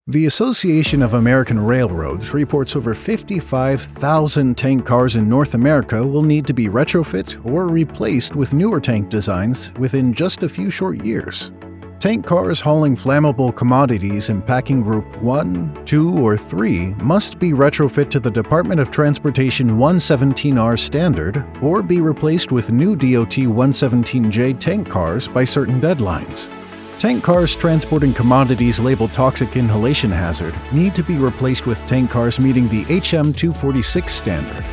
The Association of American Railroads reports over 55,000 tank cars in North America will need to be retrofit or replaced with newer tank designs within just a few short years. Tank cars hauling flammable commodities in packing group 1, 2, or 3 must be retrofit to the Department of Transportation 117R standard or be replaced with new DOT 117J tank cars by certain deadlines. Tank cars transporting commodities labeled toxic inhalation hazard need to be replaced with tank cars meeting the HM246 standard.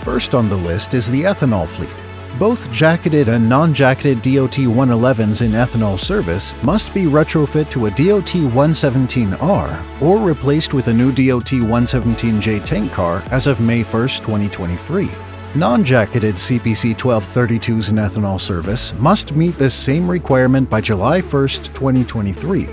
First on the list is the ethanol fleet. Both jacketed and non-jacketed DOT 111s in ethanol service must be retrofit to a DOT 117R or replaced with a new DOT 117J tank car as of May 1, 2023. Non-jacketed CPC 1232s in ethanol service must meet this same requirement by July 1, 2023.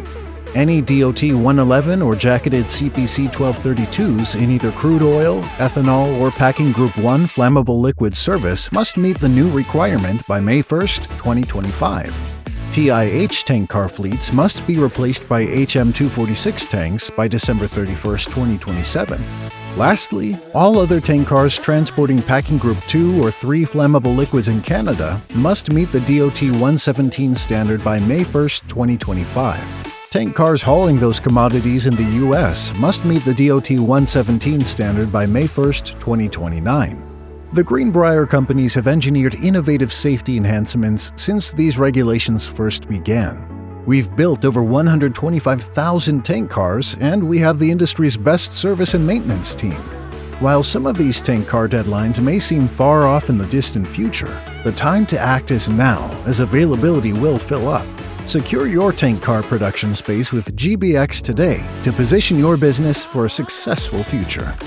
Any DOT 111 or jacketed CPC 1232s in either crude oil, ethanol, or packing group 1 flammable liquid service must meet the new requirement by May 1, 2025. TIH tank car fleets must be replaced by HM246 tanks by December 31, 2027. Lastly, all other tank cars transporting packing group 2 or 3 flammable liquids in Canada must meet the DOT 117 standard by May 1, 2025. Tank cars hauling those commodities in the U.S. must meet the DOT 117 standard by May 1, 2029. The Greenbrier companies have engineered innovative safety enhancements since these regulations first began. We've built over 125,000 tank cars, and we have the industry's best service and maintenance team. While some of these tank car deadlines may seem far off in the distant future, the time to act is now, as availability will fill up. Secure your tank car production space with GBX today to position your business for a successful future.